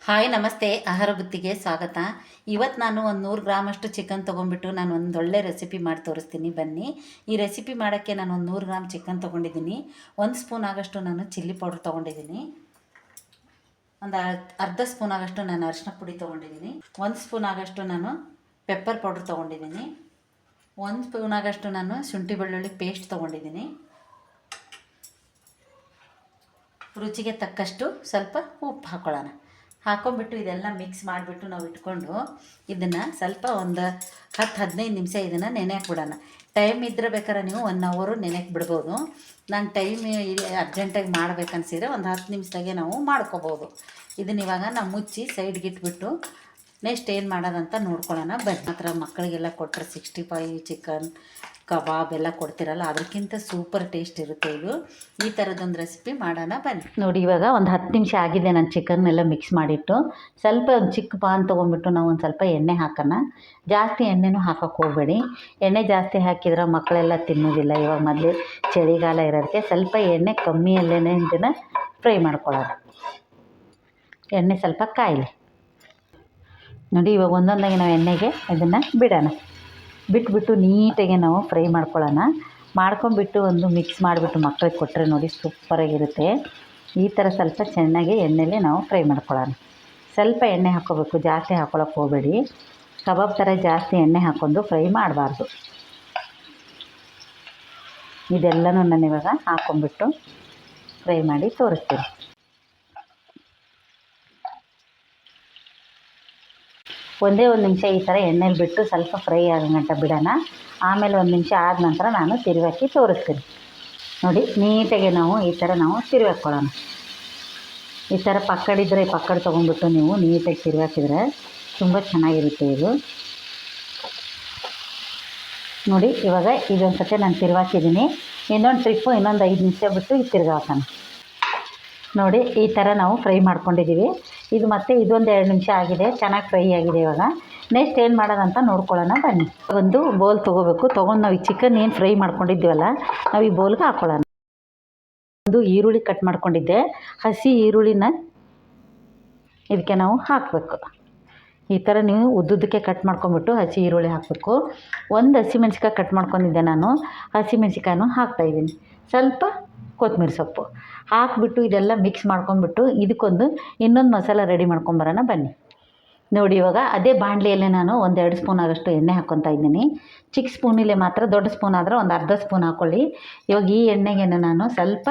Hi ನಮಸ್ತೆ. ಆಹಾರ ಬುತ್ತಿಗೆ ಸ್ವಾಗತ. ಇವತ್ತು ನಾನು ಒಂದು 100 ಗ್ರಾಮಷ್ಟು ಚಿಕನ್ ತೊಗೊಂಡ್ಬಿಟ್ಟು ನಾನು ಒಂದು ಒಳ್ಳೆ ರೆಸಿಪಿ ಮಾಡಿ ತೋರಿಸ್ತೀನಿ ಬನ್ನಿ. ಈ ರೆಸಿಪಿ ಮಾಡೋಕ್ಕೆ ನಾನು ಒಂದು 100 ಗ್ರಾಮ್ ಚಿಕನ್ ತೊಗೊಂಡಿದ್ದೀನಿ. 1 ಸ್ಪೂನ್ ಆಗಷ್ಟು ನಾನು ಚಿಲ್ಲಿ ಪೌಡ್ರ್ ತೊಗೊಂಡಿದ್ದೀನಿ. ಒಂದು ಅರ್ಧ ಸ್ಪೂನ್ ಆಗಷ್ಟು ನಾನು ಅರಿಶಿನ ಪುಡಿ ತೊಗೊಂಡಿದ್ದೀನಿ. 1 ಸ್ಪೂನ್ ಆಗಷ್ಟು ನಾನು ಪೆಪ್ಪರ್ ಪೌಡ್ರ್ ತೊಗೊಂಡಿದ್ದೀನಿ. 1 ಸ್ಪೂನ್ ಆಗಷ್ಟು ನಾನು ಶುಂಠಿ ಬೆಳ್ಳುಳ್ಳಿ ಪೇಸ್ಟ್ ತೊಗೊಂಡಿದ್ದೀನಿ. ರುಚಿಗೆ ತಕ್ಕಷ್ಟು ಸ್ವಲ್ಪ ಉಪ್ಪು ಹಾಕ್ಕೊಂಬಿಟ್ಟು ಇದೆಲ್ಲ ಮಿಕ್ಸ್ ಮಾಡಿಬಿಟ್ಟು ನಾವು ಇಟ್ಕೊಂಡು ಇದನ್ನು ಸ್ವಲ್ಪ ಒಂದು 10-15 ನಿಮಿಷ ಇದನ್ನು ನೆನೆಯಕ್ಕೆ ಬಿಡೋಣ. ಟೈಮ್ ಇದ್ದರೆ ಬೇಕಾದ್ರೆ ನೀವು 1 ಅವರು ನೆನೆಯಕ್ಕೆ ಬಿಡ್ಬೋದು. ನಾನು ಟೈಮ್ ಅರ್ಜೆಂಟಾಗಿ ಮಾಡ್ಬೇಕನ್ಸಿದ್ರೆ ಒಂದು 10 ನಿಮಿಷದಾಗೆ ನಾವು ಮಾಡ್ಕೋಬೋದು. ಇದನ್ನ ಇವಾಗ ನಾವು ಮುಚ್ಚಿ ಸೈಡ್ಗೆ ಇಟ್ಬಿಟ್ಟು ನೆಕ್ಸ್ಟ್ ಏನು ಮಾಡೋದಂತ ನೋಡ್ಕೊಳ್ಳೋಣ ಬನ್ನಿ. ಮಾತ್ರ ಮಕ್ಕಳಿಗೆಲ್ಲ ಕೊಟ್ಟರೆ 65 ಚಿಕನ್ ಕಬಾಬ್ ಎಲ್ಲ ಕೊಡ್ತಿರಲ್ಲ, ಅದಕ್ಕಿಂತ ಸೂಪರ್ ಟೇಸ್ಟ್ ಇರುತ್ತೆ ಇದು. ಈ ಥರದೊಂದು ರೆಸಿಪಿ ಮಾಡೋಣ ಬನ್ನಿ. ನೋಡಿ, ಇವಾಗ ಒಂದು 10 ನಿಮಿಷ ಆಗಿದೆ. ನಾನು ಚಿಕನ್ನೆಲ್ಲ ಮಿಕ್ಸ್ ಮಾಡಿಟ್ಟು ಸ್ವಲ್ಪ ಒಂದು ಚಿಕ್ಕ ಪಾನ್ ತೊಗೊಂಡ್ಬಿಟ್ಟು ನಾವು ಒಂದು ಸ್ವಲ್ಪ ಎಣ್ಣೆ ಹಾಕೋಣ. ಜಾಸ್ತಿ ಎಣ್ಣೆನೂ ಹಾಕೋಕ್ಕೆ ಹೋಗಬೇಡಿ. ಎಣ್ಣೆ ಜಾಸ್ತಿ ಹಾಕಿದ್ರೆ ಮಕ್ಕಳೆಲ್ಲ ತಿನ್ನೋದಿಲ್ಲ. ಇವಾಗ ಮೊದಲೇ ಚಳಿಗಾಲ ಇರೋದಕ್ಕೆ ಸ್ವಲ್ಪ ಎಣ್ಣೆ ಕಮ್ಮಿಯಲ್ಲೇ ಇದನ್ನು ಫ್ರೈ ಮಾಡ್ಕೊಳ್ಳೋಣ. ಎಣ್ಣೆ ಸ್ವಲ್ಪ ಕಾಯಲಿ. ನೋಡಿ, ಇವಾಗ ಒಂದೊಂದಾಗಿ ನಾವು ಎಣ್ಣೆಗೆ ಇದನ್ನು ಬಿಡೋಣ. ಬಿಟ್ಬಿಟ್ಟು ನೀಟಾಗಿ ನಾವು ಫ್ರೈ ಮಾಡ್ಕೊಳ್ಳೋಣ. ಮಾಡ್ಕೊಂಬಿಟ್ಟು ಒಂದು ಮಿಕ್ಸ್ ಮಾಡಿಬಿಟ್ಟು ಮಕ್ಕಳಿಗೆ ಕೊಟ್ಟರೆ ನೋಡಿ ಸೂಪರಾಗಿರುತ್ತೆ. ಈ ಥರ ಸ್ವಲ್ಪ ಚೆನ್ನಾಗಿ ಎಣ್ಣೆಲಿ ನಾವು ಫ್ರೈ ಮಾಡ್ಕೊಳ್ಳೋಣ. ಸ್ವಲ್ಪ ಎಣ್ಣೆ ಹಾಕ್ಕೋಬೇಕು, ಜಾಸ್ತಿ ಹಾಕ್ಕೊಳಕ್ಕೆ ಹೋಗಬೇಡಿ. ಕಬಾಬ್ ಥರ ಜಾಸ್ತಿ ಎಣ್ಣೆ ಹಾಕ್ಕೊಂಡು ಫ್ರೈ ಮಾಡಬಾರ್ದು. ಇದೆಲ್ಲನೂ ನಾನು ಇವಾಗ ಹಾಕ್ಕೊಂಬಿಟ್ಟು ಫ್ರೈ ಮಾಡಿ ತೋರಿಸ್ತೀನಿ. ಒಂದೇ ಒಂದು ನಿಮಿಷ ಈ ಥರ ಎಣ್ಣೆಲಿ ಬಿಟ್ಟು ಸ್ವಲ್ಪ ಫ್ರೈ ಆಗಂಟ ಬಿಡೋಣ. ಆಮೇಲೆ 1 ನಿಮಿಷ ಆದ ನಂತರ ನಾನು ತಿರುವಾಕಿ ತೋರಿಸ್ತೀನಿ. ನೋಡಿ, ನೀಟಾಗಿ ನಾವು ಈ ಥರ ನಾವು ತಿರುವಾಕೊಳ್ಳೋಣ. ಈ ಥರ ಪಕ್ಕಡಿದ್ರೆ ಪಕ್ಕಡ ತೊಗೊಂಡ್ಬಿಟ್ಟು ನೀವು ನೀಟಾಗಿ ತಿರುವಾಕಿದ್ರೆ ತುಂಬ ಚೆನ್ನಾಗಿರುತ್ತೆ ಇದು. ನೋಡಿ, ಇವಾಗ ಇದೊಂದು ಸತಿ ನಾನು ತಿರುವಾಕಿದ್ದೀನಿ. ಇನ್ನೊಂದು ಟ್ರಿಪ್ಪು ಇನ್ನೊಂದು 5 ನಿಮಿಷ ಬಿಟ್ಟು ಇದು ತಿರುಗಾಕೋಣ. ನೋಡಿ, ಈ ಥರ ನಾವು ಫ್ರೈ ಮಾಡ್ಕೊಂಡಿದ್ದೀವಿ. ಇದು ಮತ್ತೆ ಇದೊಂದು 2 ನಿಮಿಷ ಆಗಿದೆ, ಚೆನ್ನಾಗಿ ಫ್ರೈ ಆಗಿದೆ. ಇವಾಗ ನೆಕ್ಸ್ಟ್ ಏನು ಮಾಡೋದಂತ ನೋಡ್ಕೊಳ್ಳೋಣ ಬನ್ನಿ. ಒಂದು ಬೌಲ್ ತೊಗೋಬೇಕು. ತೊಗೊಂಡು ನಾವು ಈ ಚಿಕನ್ ಏನು ಫ್ರೈ ಮಾಡ್ಕೊಂಡಿದ್ದೀವಲ್ಲ, ನಾವು ಈ ಬೌಲ್ಗೆ ಹಾಕ್ಕೊಳ್ಳೋಣ. ಒಂದು ಈರುಳ್ಳಿ ಕಟ್ ಮಾಡ್ಕೊಂಡಿದ್ದೆ, ಹಸಿ ಈರುಳ್ಳಿನ ಇದಕ್ಕೆ ನಾವು ಹಾಕಬೇಕು. ಈ ಥರ ನೀವು ಉದ್ದುದಕ್ಕೆ ಕಟ್ ಮಾಡ್ಕೊಂಬಿಟ್ಟು ಹಸಿ ಈರುಳ್ಳಿ ಹಾಕಬೇಕು. ಒಂದು ಹಸಿಮೆಣ್ಸಿಕಾಯಿ ಕಟ್ ಮಾಡ್ಕೊಂಡಿದ್ದೆ ನಾನು, ಹಸಿಮೆಣ್ಸಿಕಾಯನ್ನು ಹಾಕ್ತಾಯಿದ್ದೀನಿ. ಸ್ವಲ್ಪ ಕೊತ್ತಂಬರಿ ಸೊಪ್ಪು ಹಾಕಿಬಿಟ್ಟು ಇದೆಲ್ಲ ಮಿಕ್ಸ್ ಮಾಡ್ಕೊಂಬಿಟ್ಟು ಇದಕ್ಕೊಂದು ಇನ್ನೊಂದು ಮಸಾಲ ರೆಡಿ ಮಾಡ್ಕೊಂಬರೋಣ ಬನ್ನಿ. ನೋಡಿ, ಇವಾಗ ಅದೇ ಬಾಣಲಿಯಲ್ಲೇ ನಾನು 1-2 ಸ್ಪೂನ್ ಆಗೋಷ್ಟು ಎಣ್ಣೆ ಹಾಕ್ಕೊತಾ ಇದ್ದೀನಿ. ಚಿಕ್ಕ ಸ್ಪೂನಿಲ್ಲೇ ಮಾತ್ರ, ದೊಡ್ಡ ಸ್ಪೂನ್ ಆದರೆ ಒಂದು ಅರ್ಧ ಸ್ಪೂನ್ ಹಾಕ್ಕೊಳ್ಳಿ. ಇವಾಗ ಈ ಎಣ್ಣೆಗೆ ನಾನು ಸ್ವಲ್ಪ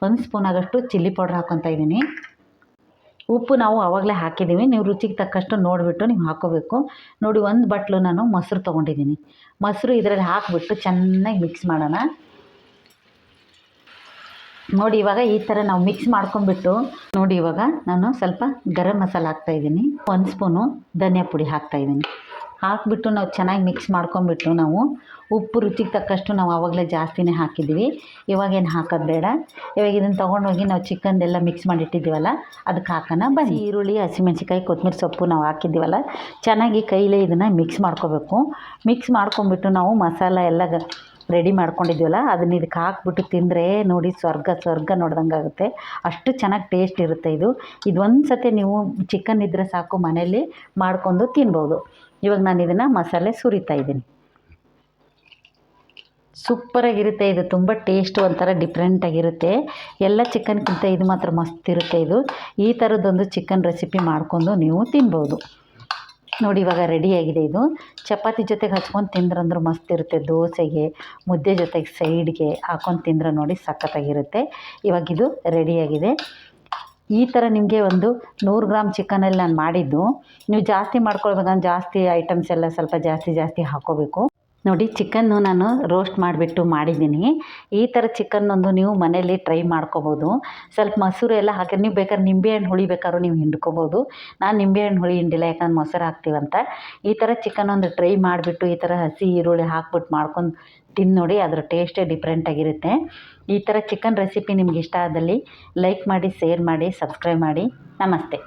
1 ಸ್ಪೂನ್ ಆಗೋಷ್ಟು ಚಿಲ್ಲಿ ಪೌಡ್ರ್ ಹಾಕ್ಕೊತಾ ಇದ್ದೀನಿ. ಉಪ್ಪು ನಾವು ಆವಾಗಲೇ ಹಾಕಿದ್ದೀವಿ, ನೀವು ರುಚಿಗೆ ತಕ್ಕಷ್ಟು ನೋಡಿಬಿಟ್ಟು ನೀವು ಹಾಕ್ಕೋಬೇಕು. ನೋಡಿ, 1 ಬಟ್ಲು ನಾನು ಮೊಸರು ತೊಗೊಂಡಿದ್ದೀನಿ. ಮೊಸರು ಇದರಲ್ಲಿ ಹಾಕಿಬಿಟ್ಟು ಚೆನ್ನಾಗಿ ಮಿಕ್ಸ್ ಮಾಡೋಣ. ನೋಡಿ, ಇವಾಗ ಈ ಥರ ನಾವು ಮಿಕ್ಸ್ ಮಾಡ್ಕೊಂಬಿಟ್ಟು ನೋಡಿ, ಇವಾಗ ನಾನು ಸ್ವಲ್ಪ ಗರಂ ಮಸಾಲ ಹಾಕ್ತಾಯಿದ್ದೀನಿ. 1 ಸ್ಪೂನು ಧನಿಯಾ ಪುಡಿ ಹಾಕ್ತಾಯಿದ್ದೀನಿ. ಹಾಕಿಬಿಟ್ಟು ನಾವು ಚೆನ್ನಾಗಿ ಮಿಕ್ಸ್ ಮಾಡ್ಕೊಂಬಿಟ್ಟು ನಾವು ಉಪ್ಪು ರುಚಿಗೆ ತಕ್ಕಷ್ಟು ನಾವು ಆವಾಗಲೇ ಜಾಸ್ತಿನೇ ಹಾಕಿದ್ವಿ. ಇವಾಗೇನು ಹಾಕೋದು ಬೇಡ. ಇವಾಗ ಇದನ್ನು ತೊಗೊಂಡೋಗಿ ನಾವು ಚಿಕನ್ದೆಲ್ಲ ಮಿಕ್ಸ್ ಮಾಡಿಟ್ಟಿದ್ದೀವಲ್ಲ ಅದಕ್ಕೆ ಹಾಕೋಣ ಬನ್ನಿ. ಈರುಳ್ಳಿ, ಹಸಿಮೆಣ್ಸಿಕಾಯಿ, ಕೊತ್ತಂಬರಿ ಸೊಪ್ಪು ನಾವು ಹಾಕಿದ್ದೀವಲ್ಲ, ಚೆನ್ನಾಗಿ ಕೈಲೇ ಇದನ್ನು ಮಿಕ್ಸ್ ಮಾಡ್ಕೋಬೇಕು. ಮಿಕ್ಸ್ ಮಾಡ್ಕೊಂಬಿಟ್ಟು ನಾವು ಮಸಾಲ ಎಲ್ಲ ರೆಡಿ ಮಾಡ್ಕೊಂಡಿದ್ದೀವಲ್ಲ ಅದನ್ನ ಇದಕ್ಕೆ ಹಾಕ್ಬಿಟ್ಟು ತಿಂದರೆ ನೋಡಿ ಸ್ವರ್ಗ ನೋಡ್ದಂಗೆ ಆಗುತ್ತೆ. ಅಷ್ಟು ಚೆನ್ನಾಗಿ ಟೇಸ್ಟ್ ಇರುತ್ತೆ ಇದು. ಇದೊಂದು ಸತಿ ನೀವು ಚಿಕನ್ ಇದ್ದರೆ ಸಾಕು, ಮನೆಯಲ್ಲಿ ಮಾಡ್ಕೊಂಡು ತಿನ್ಬೋದು. ಇವಾಗ ನಾನು ಇದನ್ನು ಮಸಾಲೆ ಸುರಿತಾ ಇದ್ದೀನಿ. ಸೂಪರಾಗಿರುತ್ತೆ ಇದು, ತುಂಬ ಟೇಸ್ಟು ಒಂಥರ ಡಿಫ್ರೆಂಟಾಗಿರುತ್ತೆ. ಎಲ್ಲ ಚಿಕನ್ಗಿಂತ ಇದು ಮಾತ್ರ ಮಸ್ತ್ ಇರುತ್ತೆ ಇದು. ಈ ಥರದ್ದೊಂದು ಚಿಕನ್ ರೆಸಿಪಿ ಮಾಡ್ಕೊಂಡು ನೀವು ತಿನ್ಬೋದು. ನೋಡಿ, ಇವಾಗ ರೆಡಿಯಾಗಿದೆ ಇದು. ಚಪಾತಿ ಜೊತೆಗೆ ಹಚ್ಕೊಂಡು ತಿಂದ್ರಂದ್ರೂ ಮಸ್ತ್ ಇರುತ್ತೆ. ದೋಸೆಗೆ, ಮುದ್ದೆ ಜೊತೆಗೆ ಸೈಡ್ಗೆ ಹಾಕ್ಕೊಂಡು ತಿಂದ್ರೆ ನೋಡಿ ಸಖತ್ತಾಗಿರುತ್ತೆ. ಇವಾಗ ಇದು ರೆಡಿಯಾಗಿದೆ. ಈ ಥರ ನಿಮಗೆ ಒಂದು 100 ಗ್ರಾಮ್ ಚಿಕನಲ್ಲಿ ನಾನು ಮಾಡಿದ್ದು. ನೀವು ಜಾಸ್ತಿ ಮಾಡ್ಕೊಳ್ಬೇಕಂದ್ರೆ ಜಾಸ್ತಿ ಐಟಮ್ಸ್ ಎಲ್ಲ ಸ್ವಲ್ಪ ಜಾಸ್ತಿ ಹಾಕ್ಕೋಬೇಕು. ನೋಡಿ, ಚಿಕನ್ನು ನಾನು ರೋಸ್ಟ್ ಮಾಡಿಬಿಟ್ಟು ಮಾಡಿದ್ದೀನಿ. ಈ ಥರ ಚಿಕನ್ನೊಂದು ನೀವು ಮನೇಲಿ ಟ್ರೈ ಮಾಡ್ಕೋಬೋದು. ಸ್ವಲ್ಪ ಮೊಸರು ಎಲ್ಲ ಹಾಕಿ, ನೀವು ಬೇಕಾದ್ರೆ ನಿಂಬೆಹಣ್ಣು ಹುಳಿ ಬೇಕಾದ್ರೂ ನೀವು ಹಿಂಡ್ಕೋಬೋದು. ನಾನು ನಿಂಬೆಹಣ್ಣು ಹುಳಿ ಹಿಂಡಿಲ್ಲ, ಯಾಕಂದ್ರೆ ಮೊಸರು ಹಾಕ್ತೀವಂತ. ಈ ಥರ ಚಿಕನ್ ಒಂದು ಟ್ರೈ ಮಾಡಿಬಿಟ್ಟು ಈ ಥರ ಹಸಿ ಈರುಳ್ಳಿ ಹಾಕ್ಬಿಟ್ಟು ಮಾಡ್ಕೊಂಡು ತಿಂದು ನೋಡಿ, ಅದರ ಟೇಸ್ಟೇ ಡಿಫ್ರೆಂಟಾಗಿರುತ್ತೆ. ಈ ಥರ ಚಿಕನ್ ರೆಸಿಪಿ ನಿಮ್ಗೆ ಇಷ್ಟ ಆದಲ್ಲಿ ಲೈಕ್ ಮಾಡಿ, ಶೇರ್ ಮಾಡಿ, ಸಬ್ಸ್ಕ್ರೈಬ್ ಮಾಡಿ. ನಮಸ್ತೆ.